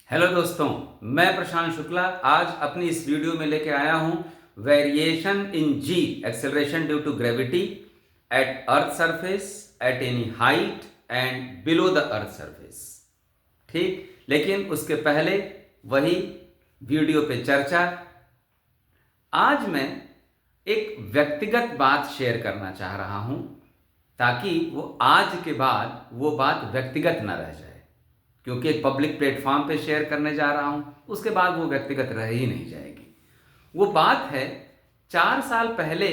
Hello दोस्तों, मैं प्रशांत शुक्ला आज अपनी इस वीडियो में लेके आया हूं variation in g acceleration due to gravity at earth surface at any height and below the earth surface. ठीक, लेकिन उसके पहले वही वीडियो पे चर्चा। आज मैं एक व्यक्तिगत बात शेयर करना चाह रहा हूं ताकि वो आज के बाद वो बात व्यक्तिगत ना रह जाए, क्योंकि एक पब्लिक प्लेटफॉर्म पे शेयर करने जा रहा हूं, उसके बाद वो व्यक्तिगत रह ही नहीं जाएगी। वो बात है 4 साल पहले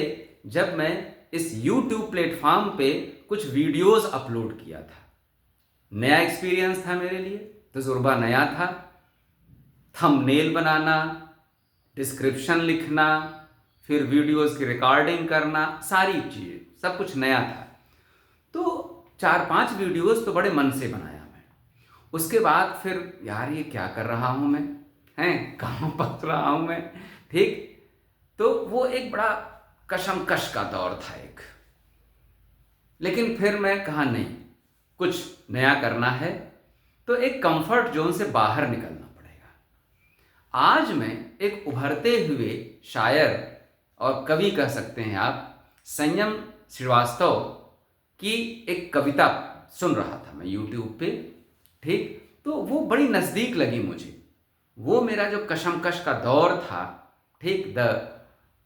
जब मैं इस YouTube प्लेटफॉर्म पे कुछ वीडियोस अपलोड किया था। नया एक्सपीरियंस था मेरे लिए, तजुर्बा नया था। थंबनेल बनाना, डिस्क्रिप्शन लिखना, फिर वीडियोस की रिकॉर्डिंग करना, सारी चीज़ें सब कुछ नया था। तो 4-5 वीडियोस तो बड़े मन से बनाया। उसके बाद फिर यार ये क्या कर रहा हूं मैं, हैं कहाँ पहुंच रहा हूं मैं। ठीक, तो वो एक बड़ा कशमकश का दौर था एक। लेकिन फिर मैं कहा नहीं, कुछ नया करना है तो एक कंफर्ट जोन से बाहर निकलना पड़ेगा। आज मैं एक उभरते हुए शायर और कवि कह सकते हैं आप, संयम श्रीवास्तव की एक कविता सुन रहा था मैं YouTube पे। ठीक, तो वो बड़ी नज़दीक लगी मुझे। वो मेरा जो कशमकश का दौर था, ठीक, द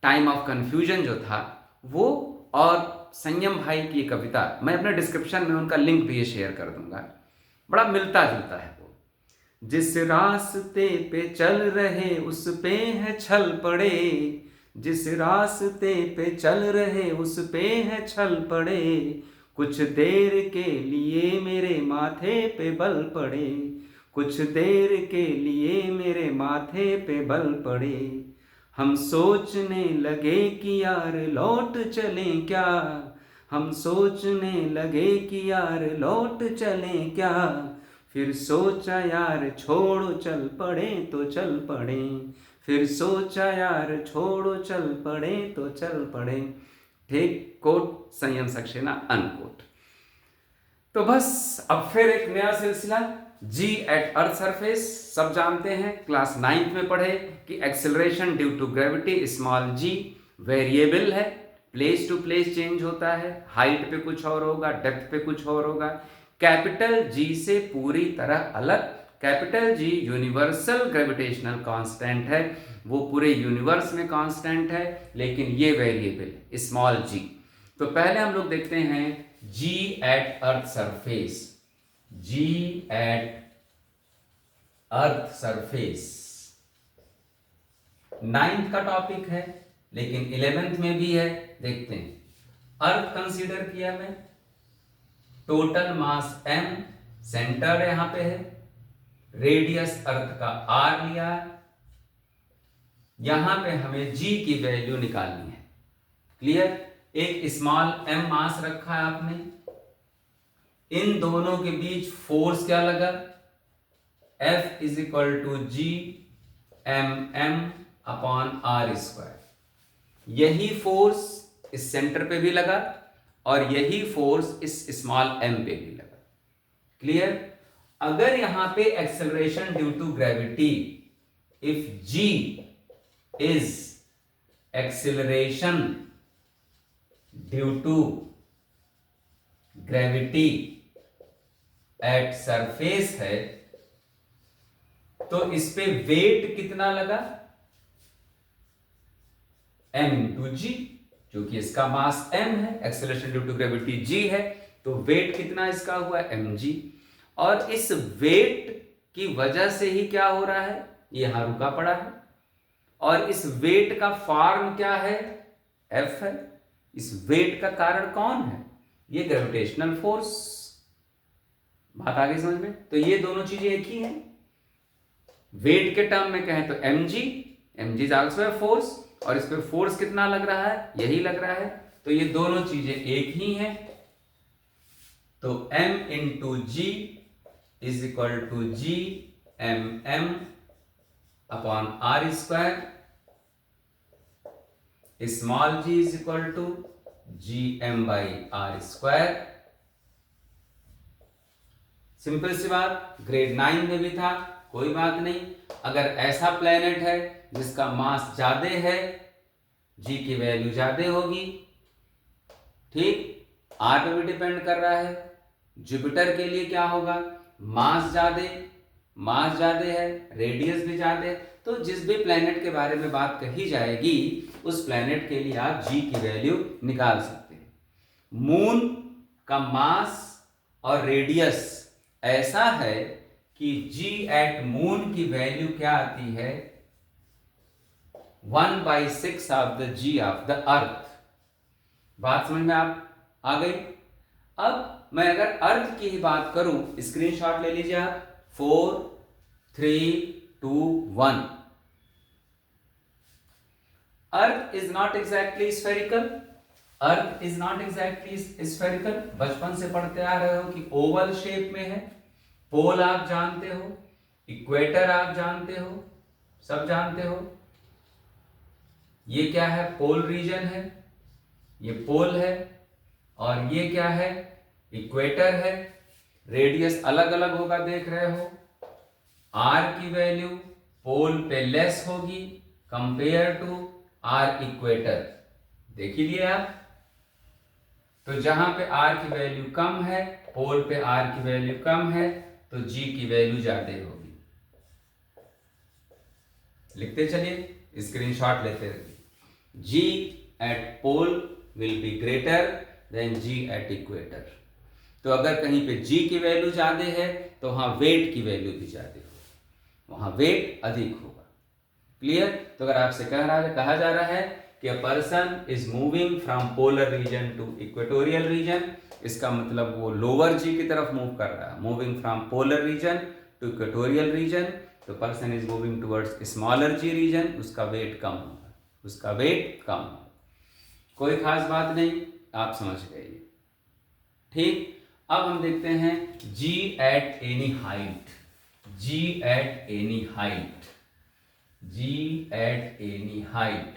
टाइम ऑफ कन्फ्यूजन जो था वो, और संयम भाई की कविता, मैं अपने डिस्क्रिप्शन में उनका लिंक भी शेयर कर दूंगा, बड़ा मिलता जुलता है वो। जिस रास्ते पे चल रहे उस पे है छल पड़े, जिस रास्ते पे चल रहे उस पे है छल पड़े, कुछ देर के लिए मेरे माथे पे बल पड़े, कुछ देर के लिए मेरे माथे पे बल पड़े। हम सोचने लगे कि यार लौट चलें क्या, हम सोचने लगे कि यार लौट चलें क्या, फिर सोचा यार छोड़ो चल पड़े तो चल पड़े, फिर सोचा यार छोड़ो चल पड़े तो चल पड़े। ठीक, कोट संयम सक्सेना, अनकोट। तो बस अब फिर एक नया सिलसिला, जी एट अर्थ सरफेस। सब जानते हैं, क्लास 9th में पढ़े कि acceleration due to gravity small g variable है, प्लेस टू प्लेस चेंज होता है, हाइट पे कुछ और होगा, डेप्थ पे कुछ और होगा। कैपिटल जी से पूरी तरह अलग। Capital G universal gravitational constant है, वो पूरे यूनिवर्स में कांस्टेंट है, लेकिन ये वेरिएबल स्मॉल जी। तो पहले हम लोग देखते हैं जी एट अर्थ सरफेस। जी एट अर्थ सरफेस 9th का टॉपिक है, लेकिन 11th में भी है। देखते हैं, अर्थ कंसीडर किया मैं, टोटल मास m, सेंटर यहां पे है, रेडियस अर्थ का r लिया, यहां पे हमें g की वैल्यू निकालनी है। क्लियर, एक स्मॉल m मास रखा है आपने, इन दोनों के बीच फोर्स क्या लगा, F is equal to G M M upon are square. यही फोर्स इस सेंटर पे भी लगा और यही फोर्स इस स्मॉल m पे भी लगा। क्लियर, अगर यहां पे acceleration due to gravity, if g is acceleration due to gravity at surface है, तो इस पे वेट कितना लगा, m इंटू जी, क्योंकि इसका मास m है, acceleration due to gravity g है, तो वेट कितना इसका हुआ, mg। और इस वेट की वजह से ही क्या हो रहा है, यहां रुका पड़ा है, और इस वेट का फॉर्म क्या है, F है। इस वेट का कारण कौन है, ये ग्रेविटेशनल फोर्स। बात आगे समझ में? तो ये दोनों चीजें एक ही हैं। वेट के टर्म में कहें तो mg, mg is also force, और इस पे फोर्स कितना लग रहा है, यही लग रहा है, तो ये दोनों चीजें एक ही हैं। तो m into G is equal to G M M upon are square, small g is equal to G M by are square. Simple सी बात, ग्रेड 9 में भी था, कोई बात नहीं। अगर ऐसा प्लेनेट है जिसका मास ज्यादा है, जी की वैल्यू ज्यादा होगी। ठीक, आर पे भी डिपेंड कर रहा है। जुपिटर के लिए क्या होगा, मास ज्यादा है, रेडियस भी ज्यादा है। तो जिस भी प्लेनेट के बारे में बात कही जाएगी उस प्लेनेट के लिए आप जी की वैल्यू निकाल सकते हैं। मून का मास और रेडियस ऐसा है कि जी एट मून की वैल्यू क्या आती है, 1/6 of the g of the earth. बात समझ में आप आ गई। अब मैं अगर अर्थ की ही बात करूं, स्क्रीनशॉट ले लीजिए आप। 4 3 2 1। Earth is not exactly spherical. Earth is not exactly spherical. बचपन से पढ़ते आ रहे हो कि ओवल शेप में है। पोल आप जानते हो, इक्वेटर आप जानते हो, सब जानते हो। ये क्या है, पोल रीजन है, ये पोल है, और ये क्या है, इक्वेटर है। रेडियस अलग अलग होगा, देख रहे हो। आर की वैल्यू पोल पे लेस होगी कंपेयर टू आर इक्वेटर, देख ही लिए आप। तो जहां पे आर की वैल्यू कम है, पोल पे आर की वैल्यू कम है, तो जी की वैल्यू ज्यादा होगी। लिखते चलिए, स्क्रीनशॉट लेते रहिए। G at pole will be greater than g at equator. तो अगर कहीं पे जी की वैल्यू ज्यादा है तो वहां वेट की वैल्यू भी ज्यादा होगी, वहां वेट अधिक होगा। क्लियर। तो अगर आपसे कहा जा रहा है कि a person is moving from polar region to equatorial region, इसका मतलब वो लोअर जी की तरफ मूव कर रहा है। Moving from polar region to equatorial region, तो person is moving towards smaller g region, उसका वेट कम होगा, उसका वेट कम होगा। कोई खास बात नहीं, आप समझ गए। ठीक, अब हम देखते हैं g at any height. G at any height, g at any height,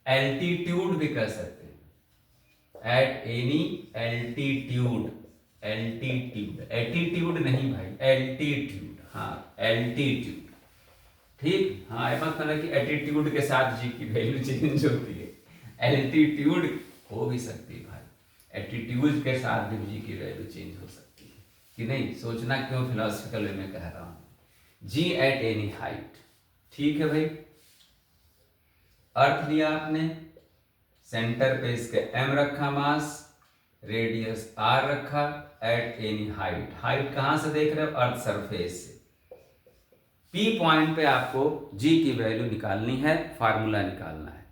altitude भी कह सकते हैं। At any altitude, altitude, attitude नहीं भाई, एल्टीट्यूड, हाँ एल्टीट्यूड। ठीक, हाँ ऐसा मतलब कि एटीट्यूड के साथ जी की वैल्यू चेंज होती है, एल्टीट्यूड हो भी सकती है भाई, एटीट्यूड के साथ भी जी की वैल्यू चेंज हो सकती है कि नहीं। सोचना क्यों फिलोसफिकल वे में कह रहा हूं। जी एट एनी हाइट, ठीक है भाई। अर्थ लिया आपने, सेंटर पे इसके एम रखा, मास, रेडियस आर रखा, एट एनी हाइट। हाइट कहां से देख रहे हो, अर्थ सरफेस से। पी पॉइंट पे आपको जी की वैल्यू निकालनी है, फार्मूला निकालना है।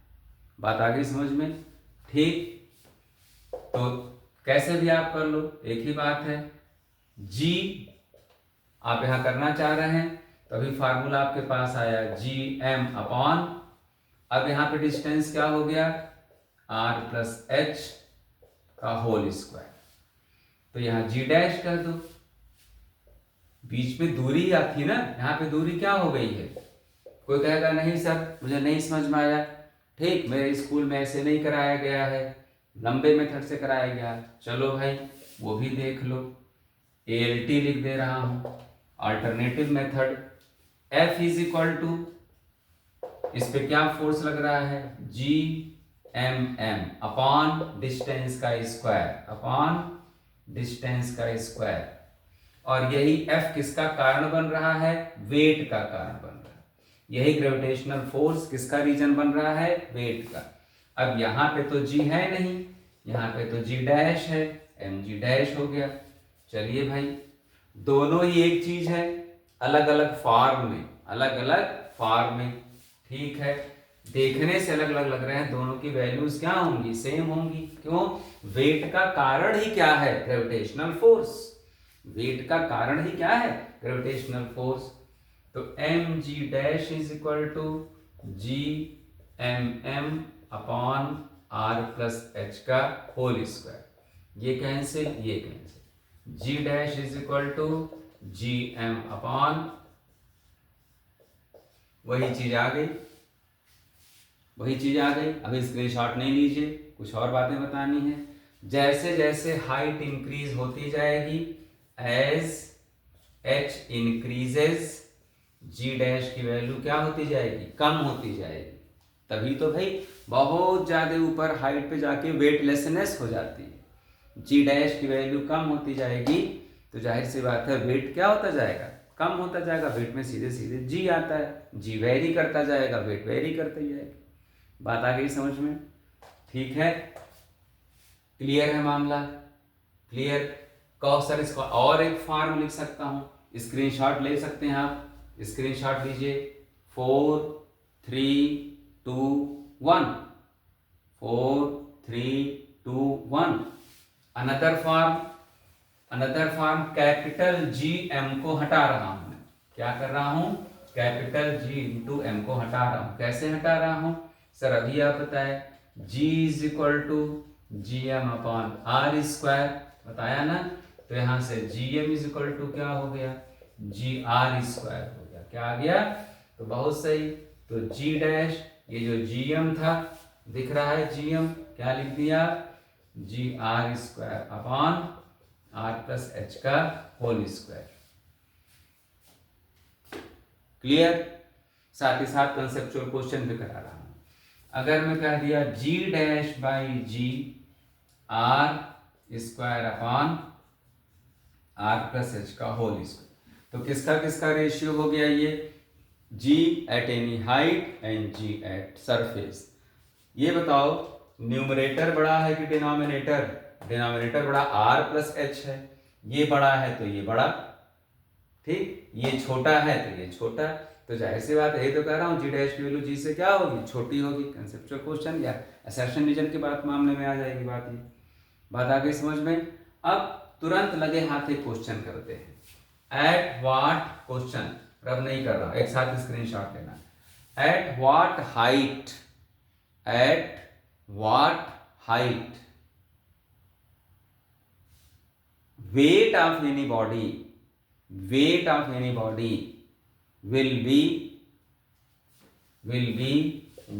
बात आ गई समझ में। ठीक, तो कैसे भी आप कर लो, एक ही बात है। जी आप यहां करना चाह रहे हैं तो अभी फार्मूला आपके पास आया जी एम अपॉन, अब यहां पे डिस्टेंस क्या हो गया, आर प्लस एच का होल स्क्वायर। तो यहां जी डैश कर दो, बीच में दूरी थी ना, यहाँ पे दूरी क्या हो गई है। कोई कहेगा नहीं सर मुझे नहीं समझ में आया। ठीक, मेरे स्कूल में ऐसे नहीं कराया गया है, लंबे मेथड से कराया गया। चलो भाई वो भी देख लो, ALT लिख दे रहा हूं, alternative method. F is equal to, इस पे क्या फोर्स लग रहा है, G M M upon distance का स्क्वायर, अपॉन डिस्टेंस का स्क्वायर। और यही F किसका कारण बन रहा है, वेट का कारण बन रहा है। यही ग्रेविटेशनल फोर्स किसका रीजन बन रहा है, वेट का। अब यहां पे तो G है नहीं, यहां पे तो G डैश है, mg डैश हो गया। चलिए भाई, दोनों ही एक चीज है, अलग अलग फॉर्म में, अलग अलग फॉर्म में। ठीक है, देखने से अलग अलग लग रहे हैं, दोनों की वैल्यूज क्या होंगी, सेम होंगी। क्यों, वेट का कारण ही क्या है, ग्रेविटेशनल फोर्स। वेट का कारण ही क्या है, ग्रेविटेशनल फोर्स। तो mg dash is equal to G M M upon are plus H का होल स्क्वायर। ये कैंसिल, ये cancel. G dash is equal to G M upon, वही चीज आ गई, वही चीज आ गई। अभी स्क्रीनशॉट नहीं लीजिए, कुछ और बातें बतानी है। जैसे जैसे हाइट इंक्रीज होती जाएगी, as h increases, g dash की वैल्यू क्या होती जाएगी, कम होती जाएगी। तभी तो भाई बहुत ज़्यादा ऊपर हाइट पे जाके वेटलेसनेस हो जाती है। g डैश की वैल्यू कम होती जाएगी तो जाहिर सी बात है वेट क्या होता जाएगा, कम होता जाएगा। वेट में सीधे सीधे g आता है, g वेरी करता जाएगा, वेट वेरी करते जाएगा। बात आ गई समझ में? ठीक है, क्लियर है मामला? क्लियर? कहो सर इसका और एक फॉर्म लिख सकता हूँ, स्क्रीनशॉट ले सकते हैं आप। स्क्रीनशॉट लीजिए, 4 3 2 1, 4 3 2 1। Another form capital G M को हटा रहा हूं मैं। क्या कर रहा हूं? कैपिटल जी इंटू एम को हटा रहा हूं। कैसे हटा रहा हूं सर? अभी आप बताए, G is equal to G M upon are square, बताया ना। तो यहां से G M is equal to क्या हो गया, जी आर स्क्वायर हो गया। क्या आ गया? तो बहुत सही। तो जी डैश, ये जो जी एम था दिख रहा है, जी एम क्या लिख दिया, G R square upon are plus H का होल स्क्वायर। क्लियर? साथ ही साथ कंसेप्चुअल क्वेश्चन भी करा रहा हूं। अगर मैं कह दिया G dash by G R square upon are plus H का होल स्क्वायर, तो किसका किसका रेशियो हो गया ये, g at any height and g at surface. ये बताओ न्यूमरेटर बड़ा है कि डिनोमिनेटर? डिनोमिनेटर बड़ा, आर प्लस एच है, ये बड़ा है तो ये बड़ा, ठीक, ये छोटा है तो ये छोटा। तो जाहिर सी बात है, तो कह रहा हूँ जी डैश की वैल्यू जी से क्या होगी, छोटी होगी। कंसेप्चुअल क्वेश्चन या असर्शन रीजन के बाद मामले में आ जाएगी बात। ये बात आ गई समझ में? अब तुरंत लगे हाथ एक क्वेश्चन करते हैं। एट व्हाट, क्वेश्चन रब नहीं कर रहा, एक साथ स्क्रीनशॉट लेना। Eight what height, eight what height weight of any body, weight of any body will be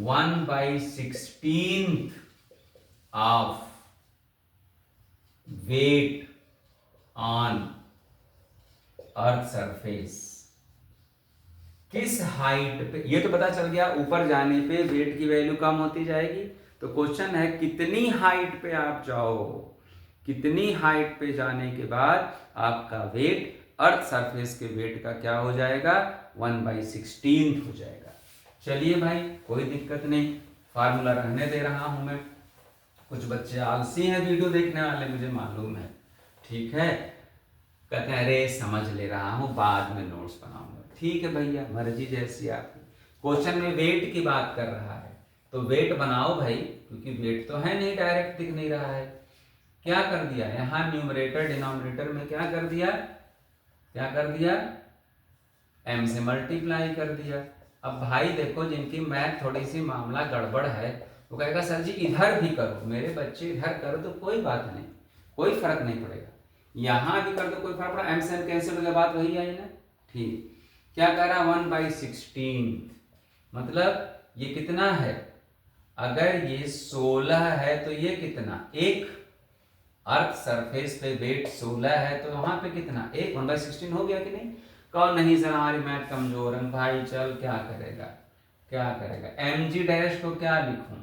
1/16 of weight on earth surface. किस हाइट पे, ये तो पता चल गया ऊपर जाने पे वेट की वैल्यू कम होती जाएगी। तो क्वेश्चन है कितनी हाइट पे आप जाओ, कितनी हाइट पे जाने के बाद आपका वेट अर्थ सरफेस के वेट का क्या हो जाएगा, 1/16 हो जाएगा। चलिए भाई कोई दिक्कत नहीं, फार्मूला रहने दे रहा हूं मैं। कुछ बच्चे आलसी हैं वीडियो देखने वाले, मुझे मालूम है, ठीक है। कहते हैं अरे समझ ले रहा हूं, बाद में नोट्स बनाऊंगा। ठीक है भैया, मर्जी जैसी आपकी। क्वेश्चन में वेट की बात कर रहा है तो वेट बनाओ भाई, क्योंकि वेट तो है नहीं, डायरेक्ट दिख नहीं रहा है। क्या कर दिया यहां न्यूमरेटर डिनोमिनेटर में, क्या कर दिया, क्या कर दिया, m से मल्टीप्लाई कर दिया। अब भाई देखो जिनकी मैथ थोड़ी सी मामला गड़बड़ है वो कहेगा सर जी इधर भी करो, मेरे बच्चे इधर करो तो कोई बात नहीं, कोई फर्क नहीं पड़ेगा। यहां भी कर दो कोई फर्क पड़ा, m से m कैंसिल हो गया, बात वही आई ना। ठीक, क्या कह रहा 1/16, मतलब ये कितना है, अगर ये 16 है तो ये कितना, एक अर्थ सरफेस पे वेट 16 है तो वहां पे कितना, एक 1/16 हो गया कि नहीं। कौन नहीं सर हमारी मैथ कमजोर है, भाई चल क्या करेगा, क्या करेगा, एम जी डैश को क्या लिखूं,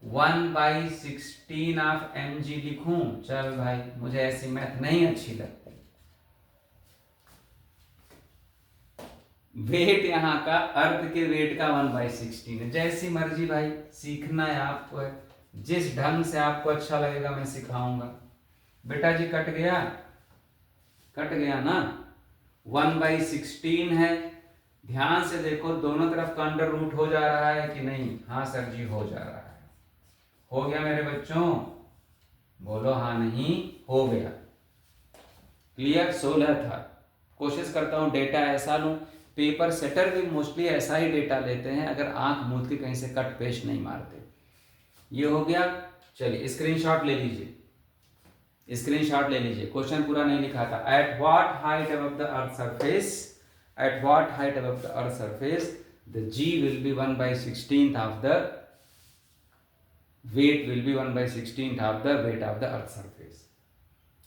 1/16 ऑफ एम जी लिखूं। चल भाई मुझे ऐसी मैथ नहीं अच्छी लगती। वेट यहाँ का अर्थ के वेट का 1/16 है। जैसी मर्जी भाई, सीखना है आपको, है जिस ढंग से आपको अच्छा लगेगा मैं सिखाऊंगा। बेटा जी कट गया, कट गया ना, 1/16 है। ध्यान से देखो दोनों तरफ का अंडर रूट हो जा रहा है कि नहीं, हाँ सर जी हो जा रहा है। हो गया मेरे बच्चों, बोलो हाँ नहीं, हो गया। क्लियर? 16 था। कोशिश करता हूं डेटा ऐसा लूं, पेपर सेटर भी मोस्टली ऐसा ही डेटा लेते हैं, अगर आंख मूंद के कहीं से कट पेस्ट नहीं मारते। ये हो गया। चलिए स्क्रीनशॉट ले लीजिए, स्क्रीनशॉट ले लीजिए। क्वेश्चन पूरा नहीं लिखा था। At what height above the earth surface, at what height above the earth surface the g will be 1/16 of the weight, will be 1/16 of the weight of the earth surface.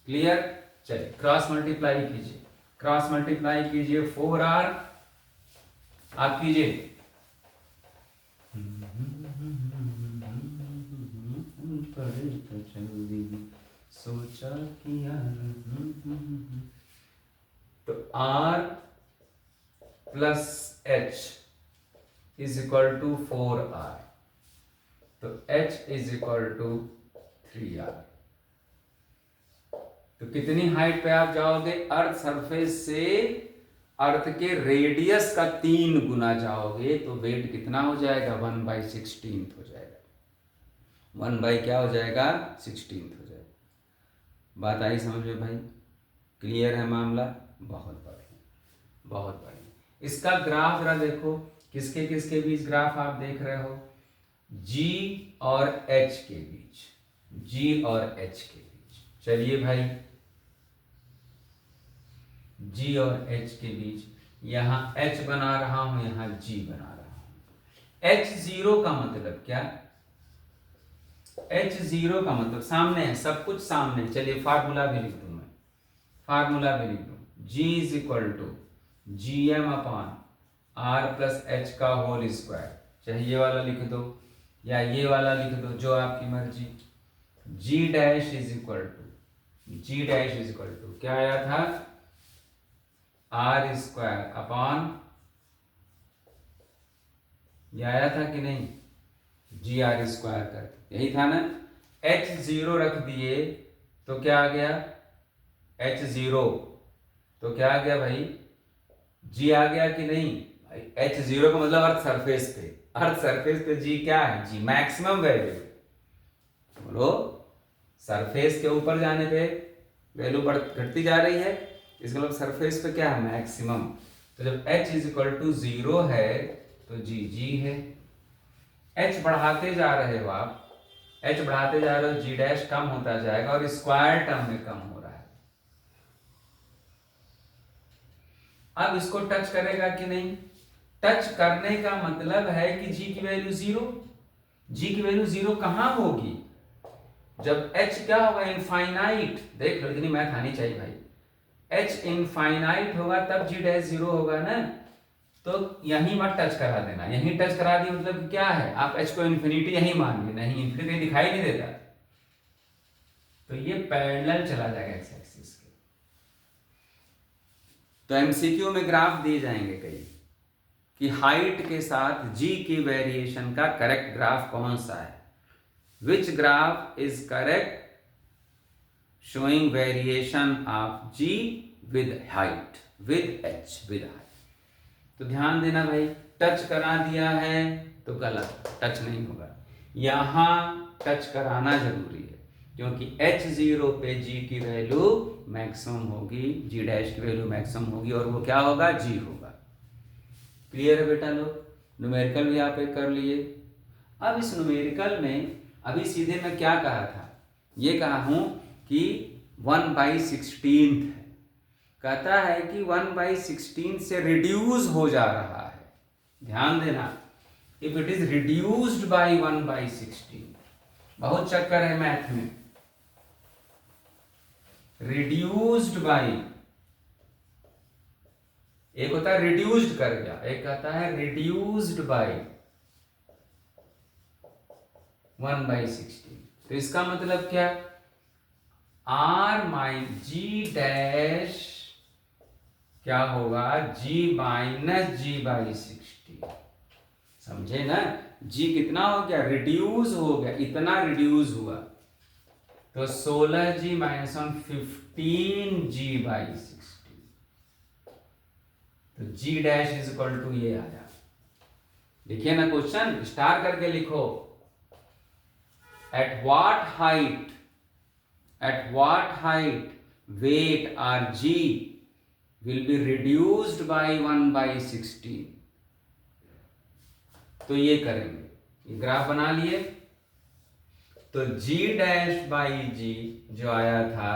Clear? चलिए cross multiply कीजिए। Cross multiply कीजिए 4r, आप कीजिए। पढ़े तो जल्दी सोचा किया, तो r plus h is equal to 4r, तो h is equal to 3r। तो कितनी हाइट पे आप जाओगे? अर्थ सरफेस से अर्थ के रेडियस का 3 गुना जाओगे, तो वेट कितना हो जाएगा? 1/16 हो जाएगा। 1 बाई क्या हो जाएगा? 16 हो जाएगा। बात आई समझ में भाई? क्लियर है मामला? बहुत बढ़िया, बहुत बढ़िया। इसका ग्राफ जरा देखो, किसके किसके बीच ग्राफ आप देख रहे हो? G और H के बीच, G और H के बीच। चलिए भाई, G और H के बीच, यहां H बना रहा हूं, यहां G बना रहा हूं। H0 का मतलब क्या? H0 का मतलब सामने है, सब कुछ सामने है। चलिए फार्मूला भी लिख दूं, मैं फार्मूला भी लिख दूं। G is equal to GM upon R plus H का होल स्क्वायर। चाहे ये वाला लिख दो या ये वाला लिख दो, जो आपकी मर्जी। G dash is equal to क्या आया था? R स्क्वायर अपॉन, ये आया था कि नहीं? GR स्क्वायर करके, यही था ना? H0 रख दिए तो क्या आ गया? H0 तो क्या आ गया भाई? G आ गया कि नहीं? H0 का मतलब अर्थ सरफेस पे, अर्थ सरफेस पे G क्या है? G maximum value. बोलो, सरफेस के ऊपर जाने पे वैल्यू घटती जा रही है, इसका मतलब सरफेस पे क्या है? मैक्सिमम। तो जब H इज इक्वल टू 0 है तो G है। H बढ़ाते जा रहे हो आप, H बढ़ाते जा रहे हो, G डैश कम होता जाएगा और स्क्वायर टर्म में कम हो रहा है। अब इसको टच करेगा कि नहीं? टच करने का मतलब है कि G की वैल्यू 0। G की वैल्यू 0 कहां होगी? जब H क्या होगा? इनफाइनाइट। देख लो, इतनी मैथ आनी चाहिए भाई। H इनफाइनाइट होगा तब G डैश 0 होगा ना। तो यहीं मत टच करा देना, यहीं टच करा दिया मतलब क्या है? आप H को इन्फिनिटी यहीं मान ली, नहीं इन्फिनिटी दिखाई नहीं देता, तो ये पैरेलल चला जाएगा एक्स एक्सिस के। तो एमसीक्यू में ग्राफ दिए जाएंगे कई कि हाइट के साथ G की वेरिएशन का करेक्ट ग्राफ कौन सा है? Which graph is correct showing variation of G with height, with H, with height. तो ध्यान देना भाई, टच करा दिया है तो गलत, टच नहीं होगा। यहां टच कराना जरूरी है क्योंकि H0 पे G की वैल्यू मैक्सिमम होगी, G डैश की वैल्यू मैक्सिमम होगी और वो क्या होगा? G होगा। क्लियर है बेटा लोग? न्यूमेरिकल भी आप एक कर लिए। अब इस न्यूमेरिकल में अभी सीधे मैं क्या कहा था? ये कहा हूं कि 1/16 है। कहता है कि 1/16 से रिड्यूस हो जा रहा है। ध्यान देना, if it is reduced by 1/16, बहुत चक्कर है मैथ में। रिड्यूस्ड बाय, एक होता है रिड्यूस्ड कर गया, एक कहता है रिड्यूस्ड बाय 1/16। तो इसका मतलब क्या? G डैश क्या होगा? G minus G/16। समझे ना? G कितना हो गया? रिड्यूस हो गया, इतना रिड्यूस हुआ तो 16G माइनस 15G/16। तो G dash is equal to ये आया। देखिए ना, क्वेश्चन स्टार करके लिखो। At what height weight or G will be reduced by 1/16। तो ये करेंगे, ये ग्राफ बना लिए। तो G डैश बाई G जो आया था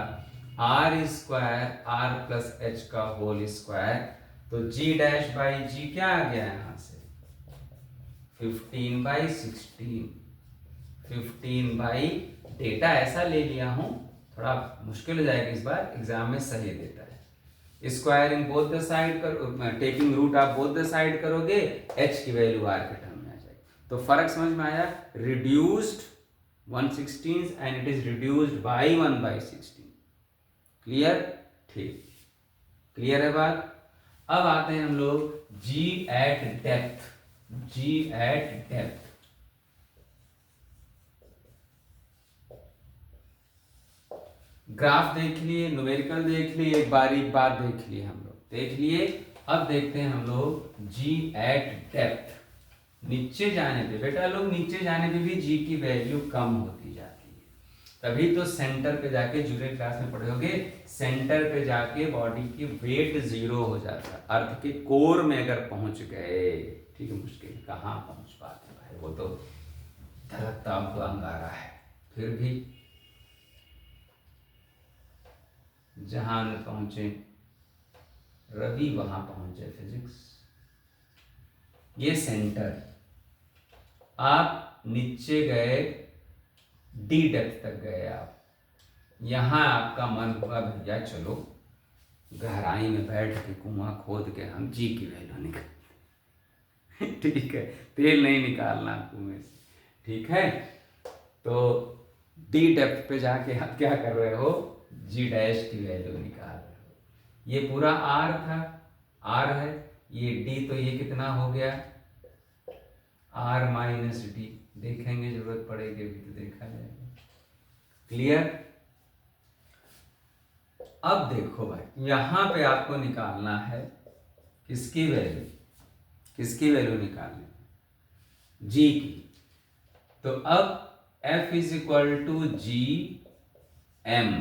R square R plus H का होल स्क्वायर, तो G डैश बाई G क्या आ गया यहां से? 15/16। 15 बाई, डेटा ऐसा ले लिया हूं, थोड़ा मुश्किल हो जाएगा इस बार, एग्जाम में सही देता है। स्क्वायरिंग बोथ द साइड करो, taking root of both the side करोगे, एच की वैल्यू आर के टर्म में आ जाएगी। तो फर्क समझ में आया, reduced 1/16 and it is reduced by 1/16। Clear? ठीक, क्लियर है बात। अब आते हैं हम लोग g at depth. G at depth, graph देख लिए, न्यूमेरिकल देख लिए, एक बारीक बात देख लिए, हम लोग देख लिए। अब देखते हैं हम लोग जी एट डेप्थ। नीचे जाने पे बेटा लोग, नीचे जाने पे भी जी की वैल्यू कम होती जाती है। तभी तो सेंटर पे जाके, जूनियर क्लास में पढ़े होगे, सेंटर पे जाके बॉडी की वेट जीरो हो जाता है। अर्थ के कोर में अगर पहुंच गए, ठीक है, मुश्किल कहाँ पहुंच पाते भाई, वो तो धड़कता हुआ अंगारा है। फिर भी जहां न पहुंचे रवि वहां पहुंचे फिजिक्स। ये सेंटर, आप नीचे गए, डी डेप्थ तक गए आप, यहां आपका मन हुआ भैया चलो गहराई में बैठ के कुआं खोद के हम जी की वैल्यू निकाल ठीक है, तेल नहीं निकालना कुएं से, ठीक है। तो डी डेप्थ पे जाके आप क्या कर रहे हो, जी डैश की वैल्यू निकाल रहे हो। ये पूरा आर था, आर है, ये डी, तो ये कितना हो गया, आर माइनस डी। देखेंगे, जरूरत पड़ेगी भी तो देखा जाएगा। क्लियर? अब देखो भाई, यहां पे आपको निकालना है किसकी वैल्यू, किसकी वैल्यू निकालनी, जी की। तो अब F is equal to G M.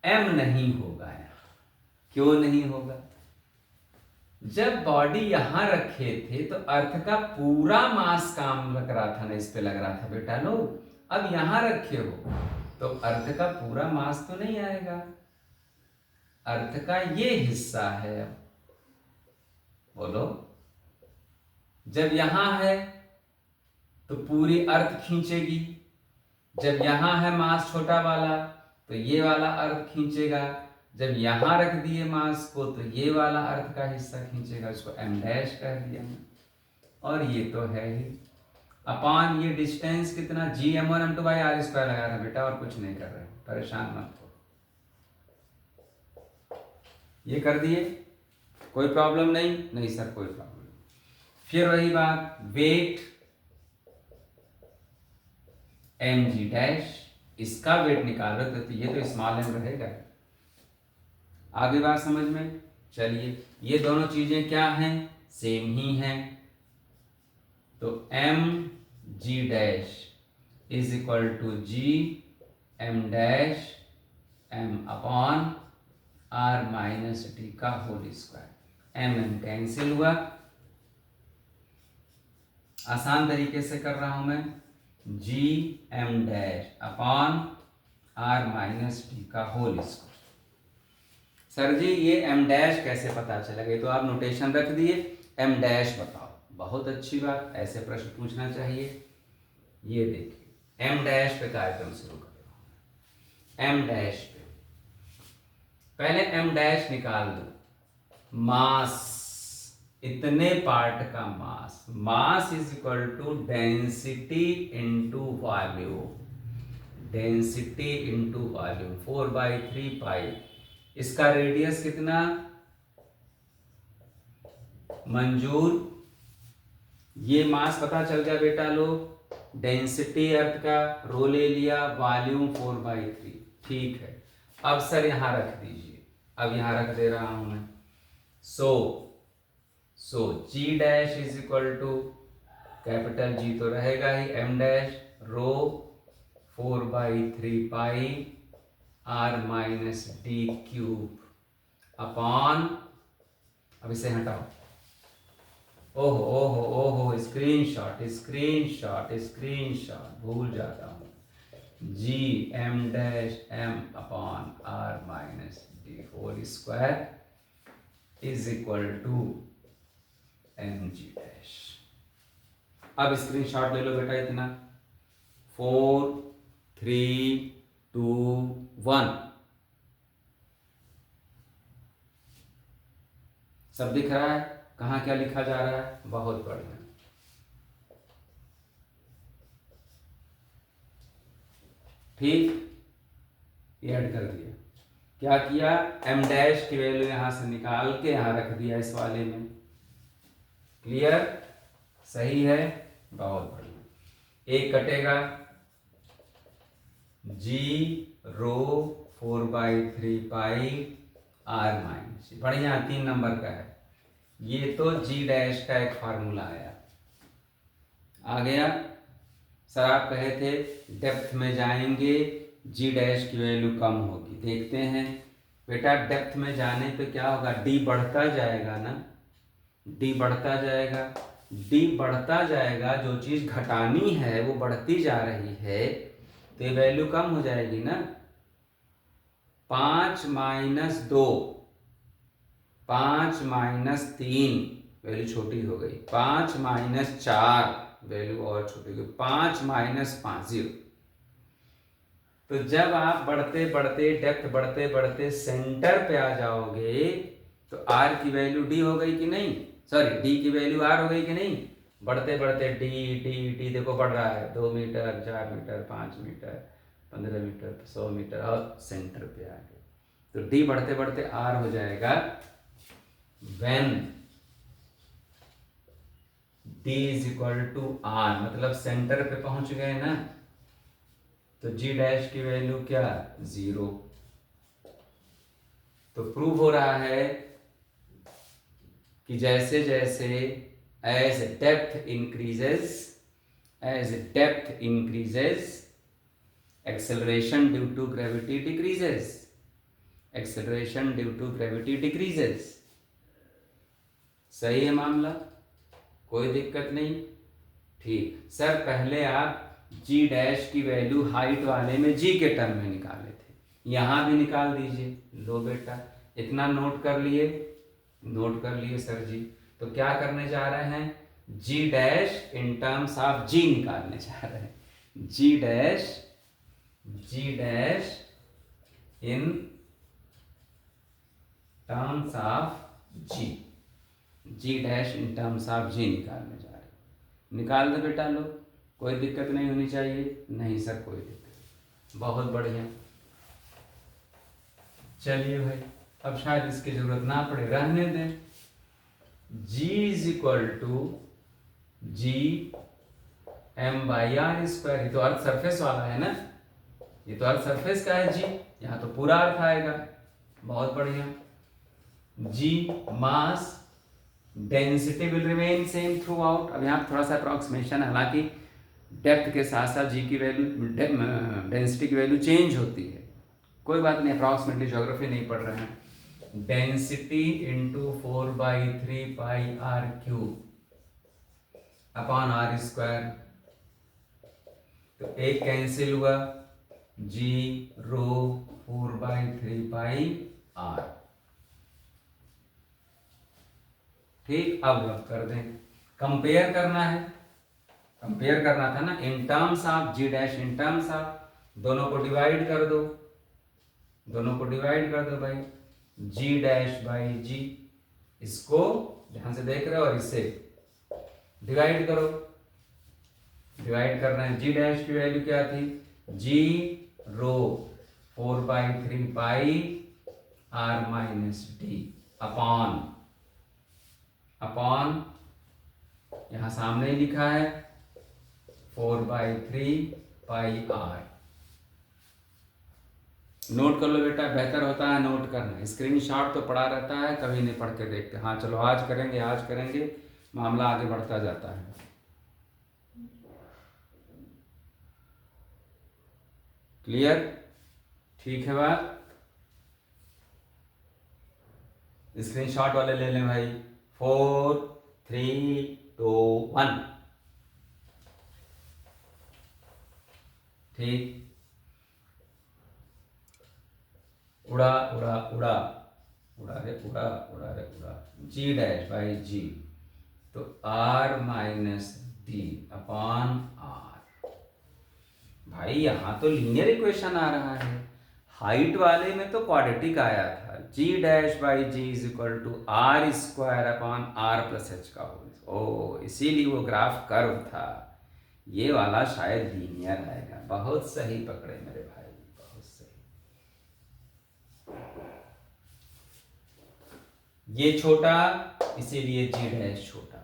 M नहीं होगा यहां, क्यों नहीं होगा, जब बॉडी यहां रखे थे तो अर्थ का पूरा मास काम लग रहा था ना, इस पे लग रहा था बेटा लोग। अब यहां रखे हो तो अर्थ का पूरा मास तो नहीं आएगा, अर्थ का ये हिस्सा है। अब बोलो, जब यहां है तो पूरी अर्थ खींचेगी, जब यहां है मास छोटा वाला तो ये वाला अर्थ खींचेगा, जब यहां रख दिए मास को तो ये वाला अर्थ का हिस्सा खींचेगा, इसको एम डैश कह दिया। और ये तो है ही अपान ये डिस्टेंस कितना, जी m1m2/r² लगा रहा बेटा, और कुछ नहीं कर रहे, परेशान मत हो। ये कर दिए, कोई प्रॉब्लम नहीं, नहीं सर कोई प्रॉब्लम नहीं। फिर वही बात, वेट एम जी डैश, इसका वेट निकाल रहे तो ये तो स्मॉल एम रहेगा। आगे बात समझ में, चलिए ये दोनों चीजें क्या हैं, सेम ही हैं। तो M ji dash is equal to G M dash M upon are minus T का whole square. M M cancel हुआ, आसान तरीके से कर रहा हूं मैं, G M dash upon are minus T का होल स्क्वायर। सर जी ये एम डैश कैसे पता चलेगा, तो आप नोटेशन रख दिए, एम डैश बताओ, बहुत अच्छी बात, ऐसे प्रश्न पूछना चाहिए। ये देखिए एम डैश पे कार्यक्रम शुरू कर रहा हूं, एम डैश पे पहले एम डैश निकाल दो, मास, इतने पार्ट का mass, mass is equal to density into volume, density into volume 4/3 pi. इसका रेडियस कितना, मंजूर, ये मास पता चल गया बेटा लोग, डेंसिटी अर्थ का रो ले लिया, वॉल्यूम 4/3, ठीक है। अब सर यहां रख दीजिए, अब यहां रख दे रहा हूं मैं, so G dash is equal to, capital G तो रहेगा ही, M dash rho 4/3 pi R minus D cube upon, अब इसे हटाओ, ओहो ओहो ओहो, स्क्रीनशॉट स्क्रीनशॉट स्क्रीनशॉट, भूल जाता हूं, G M dash M upon are minus d whole square is equal to m ji dash. अब स्क्रीनशॉट ले लो बेटा, इतना 4 3 2 1, सब दिख रहा है कहाँ क्या लिखा जा रहा है? बहुत बढ़िया। ठीक, ये ऐड कर दिया। क्या किया? एम डैश की वैल्यू यहां से निकाल के यहां रख दिया इस वाले में। क्लियर? सही है, बहुत बढ़िया। एक कटेगा जी रो 4/3 आर माइनस, बढ़िया 3 नंबर का है ये। तो जी डैश का एक फार्मूला आया। आ गया सर, आप कहे थे डेप्थ में जाएंगे जी डैश की वैल्यू कम होगी। देखते हैं बेटा, डेप्थ में जाने पे क्या होगा? डी बढ़ता जाएगा ना, डी बढ़ता जाएगा। डी बढ़ता जाएगा, जो चीज़ घटानी है वो बढ़ती जा रही है, तो ये वैल्यू कम हो जाएगी ना। 5 - 2, 5 - 3 वैल्यू छोटी हो गई, 5 - 4 वैल्यू और छोटी हो गई, 5 - 5 0। तो जब आप बढ़ते बढ़ते डेप्थ बढ़ते बढ़ते सेंटर पे आ जाओगे तो आर की वैल्यू डी हो गई कि नहीं? सॉरी, डी की वैल्यू आर हो गई कि नहीं? बढ़ते बढ़ते डी डी डी देखो बढ़ रहा है, 2 metre, 4 metre, 5 metre, 15 metre, 100 metre, और सेंटर पे आ गए तो डी बढ़ते बढ़ते आर हो जाएगा। When d is equal to r, मतलब सेंटर पे पहुंच गए ना, तो जी डैश की वैल्यू क्या? 0। तो प्रूव हो रहा है कि जैसे जैसे as depth increases acceleration due to gravity decreases, acceleration due to gravity decreases. सही है मामला, कोई दिक्कत नहीं। ठीक सर, पहले आप जी डैश की वैल्यू हाइट वाले में जी के टर्म में निकाले थे, यहां भी निकाल दीजिए। लो बेटा, इतना नोट कर लिए? नोट कर लिए सर जी। तो क्या करने जा रहे हैं? G dash in terms of G निकालने जा रहे हैं। G dash in terms of G, G dash in terms of G निकालने जा रहे हैं। निकाल दो बेटा लो, कोई दिक्कत नहीं होनी चाहिए। नहीं सर कोई दिक्कत, बहुत बढ़िया। चलिए भाई, अब शायद इसकी जरूरत ना पड़े, रहने दें। G is equal to G M by are square. ये तो अर्थ सरफेस वाला है ना, ये तो अर्थ सरफेस का है जी, यहाँ तो पूरा अर्थ आएगा। बहुत बढ़िया। जी mass density will remain same throughout. अब यहाँ थोड़ा सा अप्रॉक्सीमेशन है, हालांकि डेप्थ के साथ साथ जी की वैल्यू, डेंसिटी की वैल्यू चेंज होती है, कोई बात नहीं, अप्रॉक्सीमेटली ज्योग्राफी नहीं पढ़ रहे हैं। Density into 4/3 r cube upon are square, तो एक कैंसिल हुआ, जी रो 4/3 आर। ठीक, अब कर दें, कंपेयर करना है, कंपेयर करना था ना, in terms of g dash, in terms of, दोनों को डिवाइड कर दो, दोनों को डिवाइड कर दो भाई, जी डैश बाई जी, इसको ध्यान से देख रहे हो और इससे डिवाइड करो। डिवाइड करना है, जी डैश की वैल्यू क्या थी? G rho 4/3 r minus d upon, upon यहां सामने ही लिखा है 4/3 आर। नोट कर लो बेटा, बेहतर होता है नोट करना, स्क्रीनशॉट तो पड़ा रहता है, कभी नहीं पढ़ के देखते। हाँ चलो आज करेंगे, आज करेंगे, मामला आगे बढ़ता जाता है। क्लियर? ठीक है बात? स्क्रीनशॉट वाले ले लें भाई। 4 3 2 1। ठीक, उड़ा उड़ा उड़ा उड़ा रे उड़ा उड़ा रे उड़ा, जी डैश बाई जी, तो r minus d upon r. भाई यहां तो लीनियर इक्वेशन आ रहा है, हाइट वाले में तो क्वाड्रेटिक आया था, G dash by G is equal to R square upon are plus H का होल। ओ, इसीलिए वो ग्राफ कर्व था। ये वाला शायद लीनियर आएगा। बहुत सही पकड़े मेरे भाई, बहुत सही। ये छोटा इसीलिए जी डैश छोटा,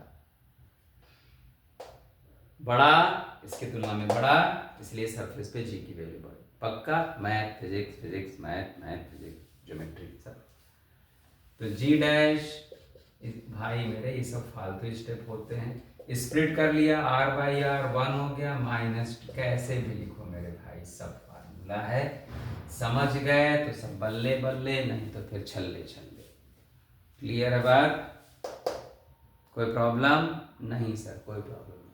बड़ा इसके तुलना में बड़ा इसलिए सरफेस पे जी की वैल्यू बड़ी। पक्का? Math physics, physics math, math physics, geometry सब। तो जी डैश भाई मेरे ये सब फालतू स्टेप होते हैं। स्प्लिट कर लिया, आर बाई आर 1 हो गया, माइनस कैसे भी लिखो मेरे भाई, सब फार्मूला है। समझ गए तो सब बल्ले बल्ले, नहीं तो फिर छल्ले छल्ले। क्लियर है बात? कोई प्रॉब्लम नहीं सर, कोई प्रॉब्लम नहीं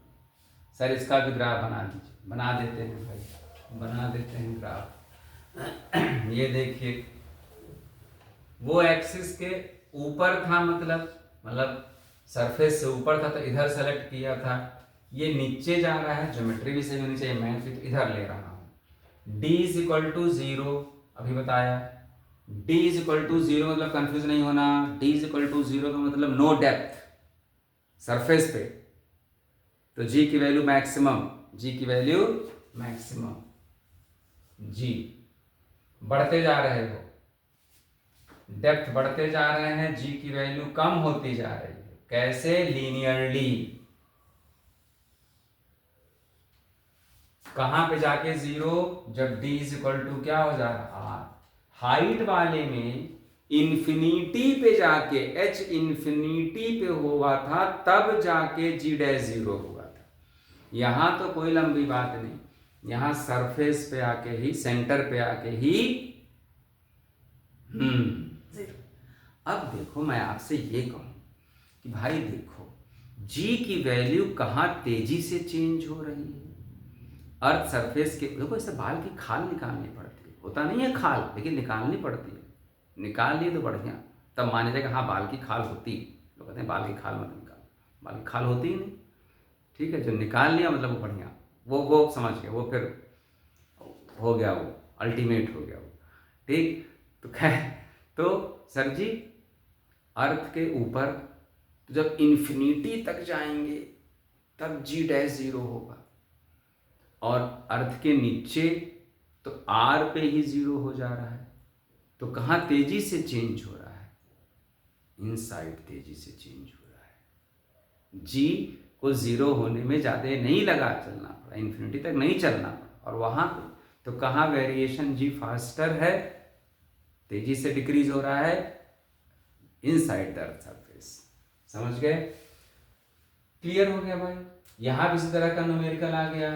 सर। इसका भी ग्राफ बना दीजिए। बना देते हैं भाई, बना देते हैं ग्राफ। ये देखिए, वो एक्सिस के ऊपर था, मतलब सरफेस से ऊपर था तो इधर सेलेक्ट किया था। ये नीचे जा रहा है, ज्योमेट्री भी सही होनी चाहिए, मैथ भी, तो इधर ले रहा हूँ। d इज इक्वल टू 0 अभी बताया। d इज इक्वल टू 0 मतलब कंफ्यूज नहीं होना, d इज इक्वल टू 0 का मतलब नो डेप्थ सरफेस पे, तो g की वैल्यू मैक्सिमम, g की वैल्यू मैक्सिमम। g बढ़ते जा रहे हो, डेप्थ बढ़ते जा रहे हैं, जी की वैल्यू कम होती जा रही है। कैसे? लीनियरली। कहां पे जाके 0? जब d इज इक्वल टू क्या हो जा रहा है, हाइट वाले में इंफिनिटी पे जाके, h इंफिनिटी पे हुआ था तब जाके g डैश 0 हुआ था। यहां तो कोई लंबी बात नहीं, यहां सरफेस पे आके ही, सेंटर पे आके ही अब देखो मैं आपसे ये कहूं कि भाई देखो, g की वैल्यू कहां तेजी से चेंज हो रही है। अर्थ सरफेस के, देखो इसे बाल की खाल निकालनी पड़ती है, होता नहीं है खाल, लेकिन निकालनी पड़ती है। निकाल लिए तो बढ़िया, तब माने जाएगा हाँ बाल की खाल होती है। लोग कहते हैं बाल की खाल मत निकाल, बाल की खाल होती ही नहीं। ठीक है, जो निकाल लिया मतलब वो बढ़िया, वो समझ गए, वो फिर हो गया, वो अल्टीमेट हो गया वो। ठीक, तो खैर, तो सर जी अर्थ के ऊपर जब इन्फिनिटी तक जाएंगे तब जी डैश 0 होगा, और अर्थ के नीचे तो आर पे ही 0 हो जा रहा है। तो कहाँ तेजी से चेंज हो रहा है? इनसाइड तेजी से चेंज हो रहा है। जी को 0 होने में ज़्यादा नहीं लगा, चलना पड़ा, इन्फिनिटी तक नहीं चलना पड़ा, और वहाँ पे तो कहाँ वेरिएशन जी फास्टर है, तेजी से डिक्रीज हो रहा है इनसाइड द अर्थ सरफेस। समझ गए? क्लियर हो गया भाई? यहां भी इसी तरह का न्यूमेरिकल आ गया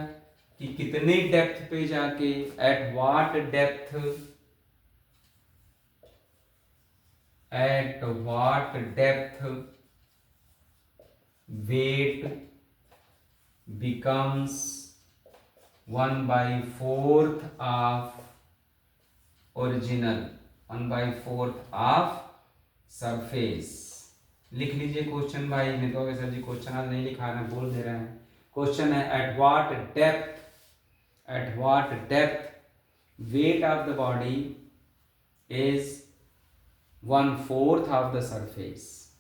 कि कितने डेप्थ पे जाके, at what depth, at what depth weight becomes 1/4 of original, 1/4 of surface. लिख लीजिए क्वेश्चन भाई, नहीं तो सर जी क्वेश्चन आज नहीं लिखा रहे, बोल दे रहे हैं। क्वेश्चन है eight what depth wait of the body is 1/4 of the surface,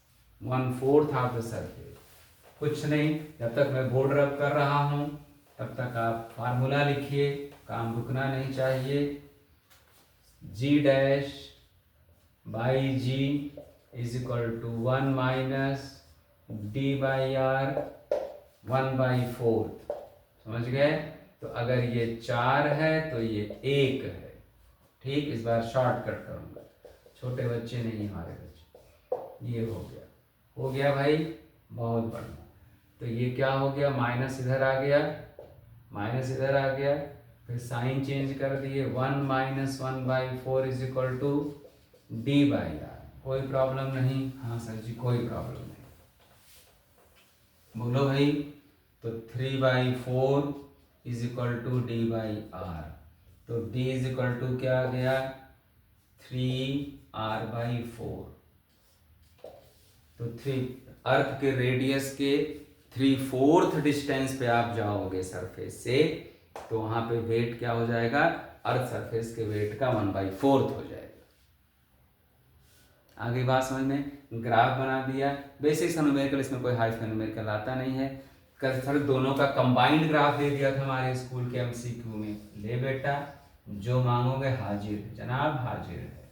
1/4 of the surface. कुछ नहीं, जब तक मैं बोर्ड रब कर रहा हूं तब तक आप फार्मूला लिखिए, काम रुकना नहीं चाहिए। G dash by G is equal to 1 minus D by R 1/4। समझ गए? तो अगर ये 4 है तो ये 1 है। ठीक, इस बार शॉर्टकट करूंगा, छोटे बच्चे नहीं हमारे बच्चे। ये हो गया भाई, बहुत बढ़िया। तो ये क्या हो गया, माइनस इधर आ गया, माइनस इधर आ गया, फिर साइन चेंज कर दिए, 1 minus 1/4 is equal to d by r. कोई प्रॉब्लम नहीं? हाँ सर जी कोई प्रॉब्लम नहीं, बोलो भाई। तो 3/4 is equal to d by r, तो d इज इक्वल टू क्या आ गया, 3r/4। तो 3 अर्थ के रेडियस के 3/4 डिस्टेंस पे आप जाओगे सरफेस से, तो वहां पे वेट क्या हो जाएगा, अर्थ सरफेस के वेट का 1/4 हो जाएगा। आगे बात समझ में, ग्राफ बना दिया। बेसिक्स और न्यूमेरिकल, इसमें कोई हाइफन न्यूमेरिकल आता नहीं है। सर दोनों का कंबाइंड ग्राफ दे दिया था हमारे स्कूल के एमसीक्यू में। ले बेटा, जो मांगोगे हाजिर है जनाब, हाजिर है।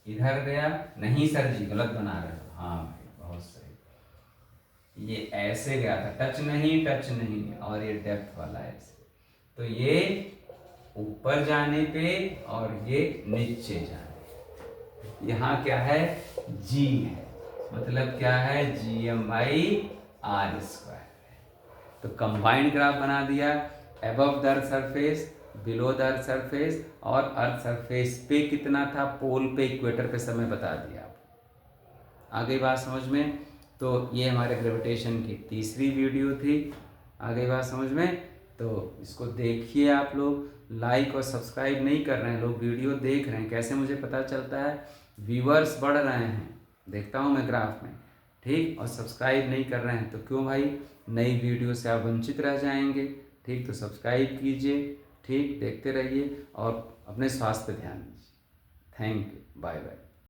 इधर गया, नहीं सर जी गलत बना रहे हो। हाँ भाई बहुत सही। ये ऐसे गया था, टच नहीं, और ये डेप्थ वाला ऐसे। तो ये ऊपर जाने पे और ये नीचे जाने। यहाँ क्या है, जी है, मतलब क्या है, GM/r²। तो कंबाइंड ग्राफ बना दिया, above the earth surface, below the earth surface, और अर्थ सरफेस पे कितना था, पोल पे, इक्वेटर पे समय बता दिया आपको। आगे बात समझ में। तो ये हमारे ग्रेविटेशन की तीसरी वीडियो थी। आगे बात समझ में, तो इसको देखिए। आप लोग लाइक और सब्सक्राइब नहीं कर रहे हैं, लोग वीडियो देख रहे हैं, कैसे मुझे पता चलता है, व्यूअर्स बढ़ रहे हैं, देखता हूँ मैं ग्राफ में, ठीक। और सब्सक्राइब नहीं कर रहे हैं तो क्यों भाई, नई वीडियो से आप वंचित रह जाएंगे, ठीक। तो सब्सक्राइब कीजिए, ठीक, देखते रहिए और अपने स्वास्थ्य पे ध्यान दीजिए। Thank you, bye bye.